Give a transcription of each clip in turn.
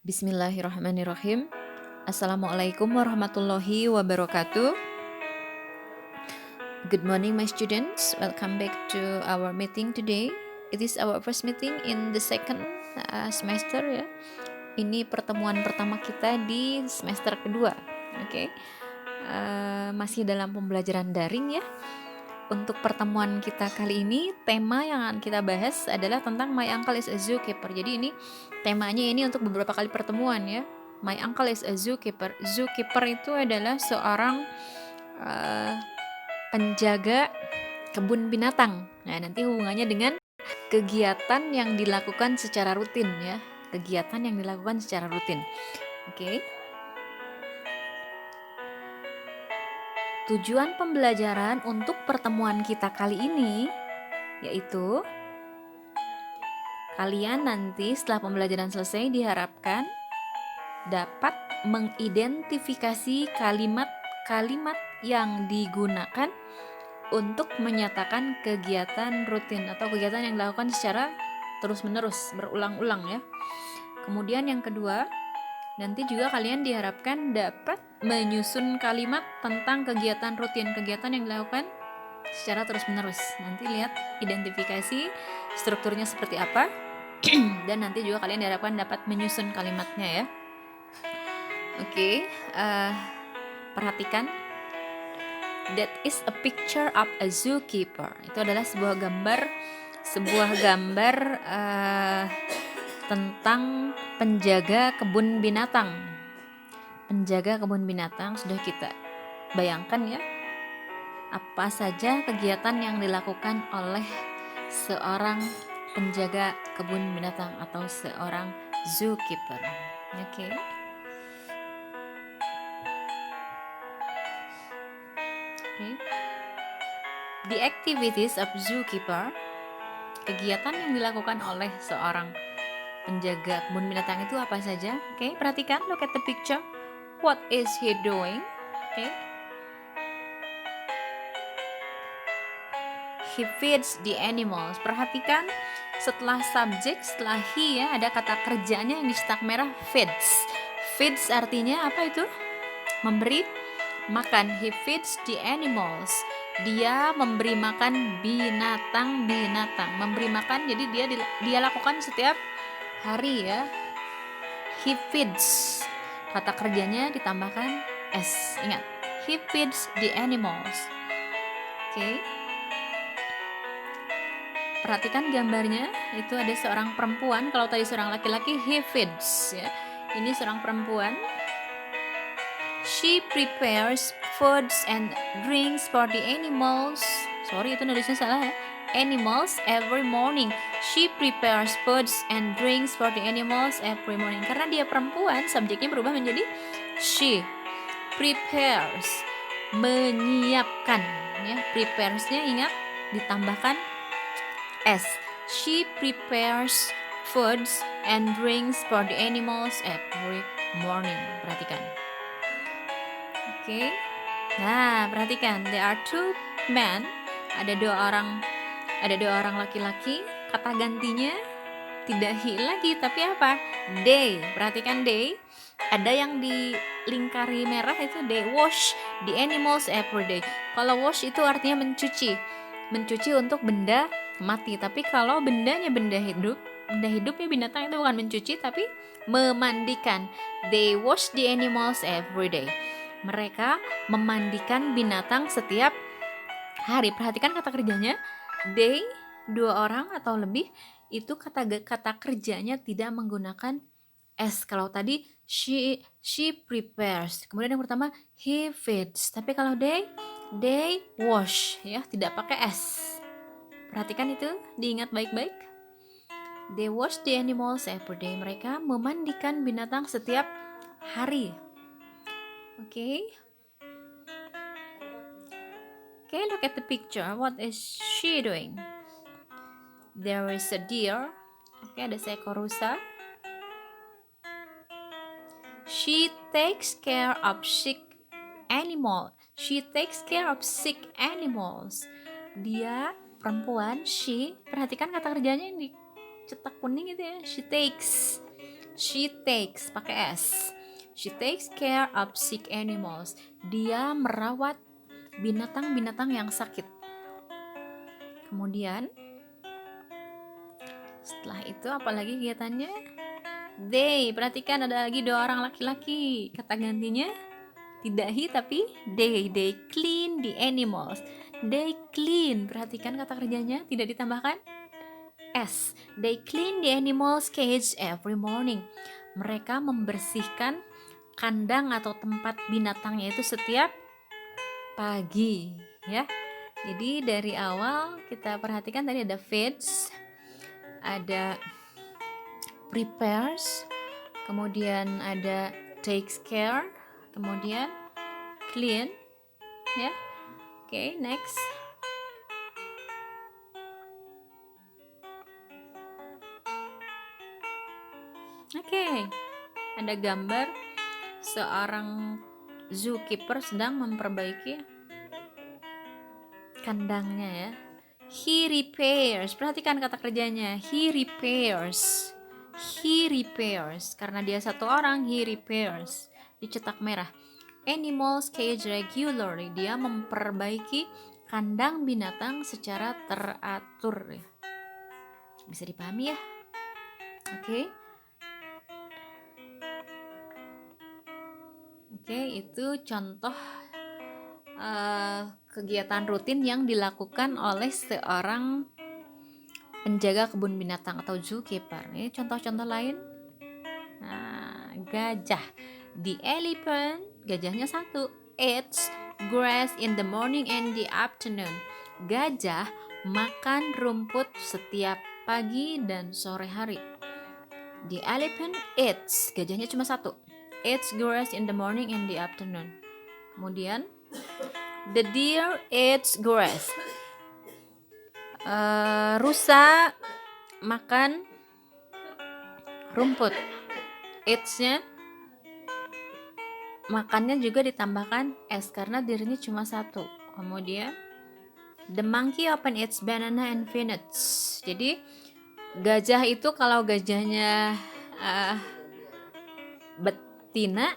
Bismillahirrahmanirrahim. Assalamualaikum warahmatullahi wabarakatuh. Good morning, my students. Welcome back to our meeting today. It is our first meeting in the second semester ya. Ini pertemuan pertama kita di semester kedua. Oke. Masih dalam pembelajaran daring ya. Untuk pertemuan kita kali ini, tema yang akan kita bahas adalah tentang My Uncle is a Zookeeper. Jadi ini temanya ini untuk beberapa kali pertemuan ya. My Uncle is a Zookeeper. Zookeeper itu adalah seorang penjaga kebun binatang. Nah, nanti hubungannya dengan kegiatan yang dilakukan secara rutin ya. Kegiatan yang dilakukan secara rutin. Oke. Tujuan pembelajaran untuk pertemuan kita kali ini yaitu kalian nanti setelah pembelajaran selesai diharapkan dapat mengidentifikasi kalimat-kalimat yang digunakan untuk menyatakan kegiatan rutin atau kegiatan yang dilakukan secara terus-menerus, berulang-ulang ya. Kemudian yang kedua, nanti juga kalian diharapkan dapat menyusun kalimat tentang kegiatan rutin, kegiatan yang dilakukan secara terus-menerus. Nanti lihat identifikasi strukturnya seperti apa dan nanti juga kalian diharapkan dapat menyusun kalimatnya ya. Oke, perhatikan. That is a picture of a zookeeper. Itu adalah sebuah gambar tentang penjaga kebun binatang. Penjaga kebun binatang sudah kita bayangkan ya. Apa saja kegiatan yang dilakukan oleh seorang penjaga kebun binatang atau seorang zookeeper. Oke. The activities of zookeeper, kegiatan yang dilakukan oleh seorang penjaga kebun binatang itu apa saja? Oke, perhatikan, look at the picture. What is he doing? Oke. He feeds the animals. Perhatikan setelah subjek, setelah he ya, ada kata kerjanya yang dicetak merah, feeds. Feeds artinya apa itu? Memberi makan. He feeds the animals. Dia memberi makan binatang-binatang. Memberi makan, jadi dia lakukan setiap hari ya. He feeds. Kata kerjanya ditambahkan s. Ingat, he feeds the animals. Oke. Perhatikan gambarnya, itu ada seorang perempuan. Kalau tadi seorang laki-laki, he feeds ya. Ini seorang perempuan. She prepares foods and drinks for the animals. Sorry, itu nulisnya salah ya. Animals every morning. She prepares foods and drinks for the animals every morning. Karena dia perempuan, subjeknya berubah menjadi she. Prepares, menyiapkan ya. Prepares-nya ingat ditambahkan s. She prepares foods and drinks for the animals every morning. Perhatikan. Oke. Nah, perhatikan, there are two men, ada dua orang laki-laki. Kata gantinya tidak he lagi, tapi apa? They. Perhatikan they. Ada yang dilingkari merah itu they wash the animals every day. Kalau wash itu artinya mencuci. Mencuci untuk benda mati. Tapi kalau bendanya benda hidup ya binatang itu bukan mencuci tapi memandikan. They wash the animals every day. Mereka memandikan binatang setiap hari. Perhatikan kata kerjanya. They, dua orang atau lebih, itu kata kerjanya tidak menggunakan s. Kalau tadi she prepares. Kemudian yang pertama he feeds. Tapi kalau they wash ya, tidak pakai s. Perhatikan itu, diingat baik-baik. They wash the animals every day. Mereka memandikan binatang setiap hari. Okay, look at the picture. What is she doing? There is a deer. Ada seekor rusa. She takes care of sick animals. Dia perempuan, she. Perhatikan kata kerjanya yang dicetak kuning itu ya. She takes, pakai S. She takes care of sick animals. Dia merawat binatang-binatang yang sakit. Kemudian setelah itu apalagi kegiatannya? They, perhatikan ada lagi 2 orang laki-laki. Kata gantinya tidak he tapi they. They clean the animals. They clean, perhatikan kata kerjanya tidak ditambahkan S. They clean the animals cage every morning. Mereka membersihkan kandang atau tempat binatangnya itu setiap pagi, ya. Jadi dari awal kita perhatikan tadi ada feeds, ada prepares, kemudian ada takes care, kemudian clean, ya. Oke, next. Oke, ada gambar seorang zookeeper sedang memperbaiki kandangnya, ya. He repairs, perhatikan kata kerjanya, he repairs. He repairs, karena dia satu orang, he repairs. Dicetak merah. Animals cage regularly, dia memperbaiki kandang binatang secara teratur. Bisa dipahami ya? Oke, itu contoh kegiatan rutin yang dilakukan oleh seorang penjaga kebun binatang atau zookeeper. Ini contoh-contoh lain. Nah, gajah. The elephant, gajahnya 1, eats grass in the morning and the afternoon. Gajah makan rumput setiap pagi dan sore hari. The elephant eats, gajahnya cuma 1, eats grass in the morning and the afternoon. Kemudian the deer eats grass. Rusa makan rumput. Eats-nya makannya juga ditambahkan S karena dirinya cuma 1. Kemudian the monkey often eats banana and peanuts. Jadi gajah itu kalau gajahnya betina,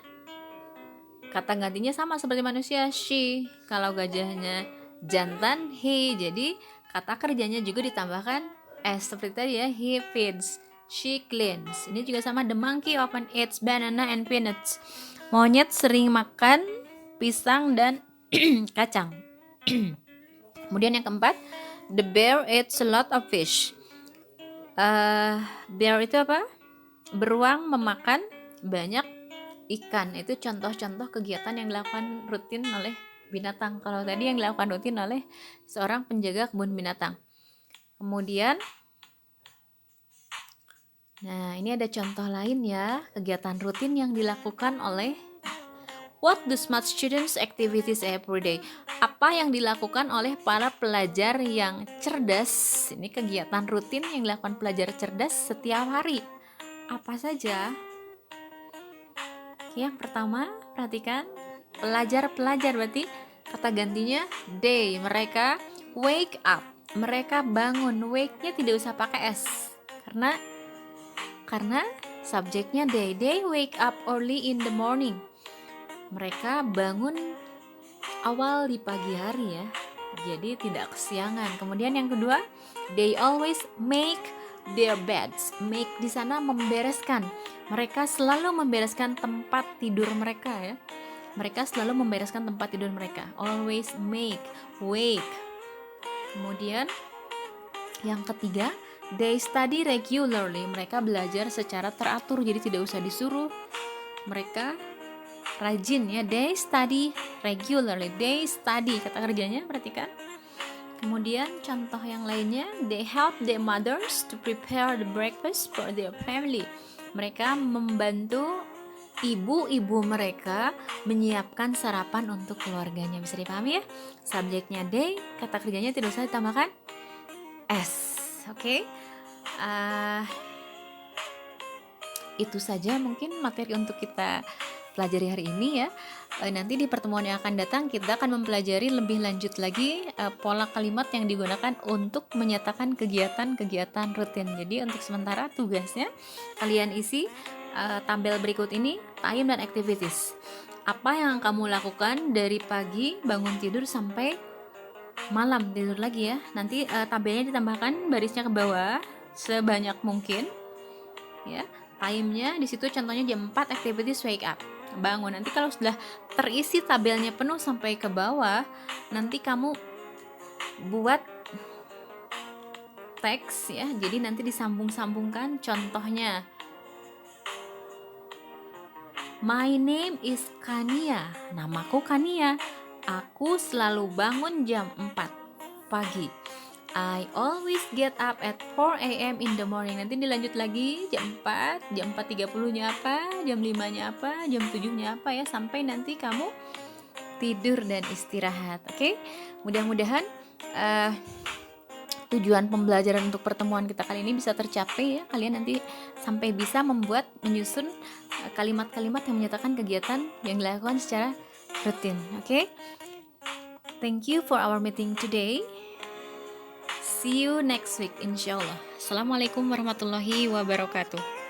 kata gantinya sama seperti manusia, she. Kalau gajahnya jantan, he. Jadi kata kerjanya juga ditambahkan S seperti tadi ya, he feeds, she cleans. Ini juga sama, the monkey often eats banana and peanuts. Monyet sering makan pisang dan kacang. Kemudian yang keempat, the bear eats a lot of fish. Bear itu apa? Beruang memakan banyak ikan. Itu contoh-contoh kegiatan yang dilakukan rutin oleh binatang. Kalau tadi yang dilakukan rutin oleh seorang penjaga kebun binatang. Kemudian nah, ini ada contoh lain ya, kegiatan rutin yang dilakukan oleh what do smart students activities every day? Apa yang dilakukan oleh para pelajar yang cerdas? Ini kegiatan rutin yang dilakukan pelajar cerdas setiap hari. Apa saja? Yang pertama, perhatikan pelajar-pelajar, berarti kata gantinya they. Mereka wake up, mereka bangun. Wake-nya tidak usah pakai S karena subjeknya they wake up early in the morning. Mereka bangun awal di pagi hari ya, jadi tidak kesiangan. Kemudian yang kedua, they always make their beds. Make di sana membereskan. Mereka selalu membereskan tempat tidur mereka ya. Mereka selalu membereskan tempat tidur mereka. Always make, wake. Kemudian yang ketiga, they study regularly. Mereka belajar secara teratur, jadi tidak usah disuruh. Mereka rajin ya. They study regularly. They study, kata kerjanya perhatikan. Kemudian contoh yang lainnya, they help their mothers to prepare the breakfast for their family. Mereka membantu ibu-ibu mereka menyiapkan sarapan untuk keluarganya. Bisa dipahami ya? Subjeknya they, kata kerjanya tidak usah ditambahkan S. Oke. Itu saja mungkin materi untuk kita pelajari hari ini ya. Nanti di pertemuan yang akan datang kita akan mempelajari lebih lanjut lagi pola kalimat yang digunakan untuk menyatakan kegiatan-kegiatan rutin. Jadi untuk sementara tugasnya kalian isi tabel berikut ini, time dan activities. Apa yang kamu lakukan dari pagi bangun tidur sampai malam tidur lagi ya. Nanti tabelnya ditambahkan barisnya ke bawah sebanyak mungkin. Ya, time-nya di situ contohnya jam 4 activities wake up. Bangun. Nanti kalau sudah terisi tabelnya penuh sampai ke bawah, nanti kamu buat teks ya. Jadi nanti disambung-sambungkan contohnya. My name is Kania. Namaku Kania. Aku selalu bangun jam 4 pagi. I always get up at 4 a.m. in the morning. Nanti dilanjut lagi jam 4, jam 4.30-nya apa, jam 5-nya apa, jam 7-nya apa ya, sampai nanti kamu tidur dan istirahat. Oke? Mudah-mudahan tujuan pembelajaran untuk pertemuan kita kali ini bisa tercapai ya. Kalian nanti sampai bisa menyusun kalimat-kalimat yang menyatakan kegiatan yang dilakukan secara rutin. Oke? Thank you for our meeting today. See you next week insyaallah. Assalamualaikum warahmatullahi wabarakatuh.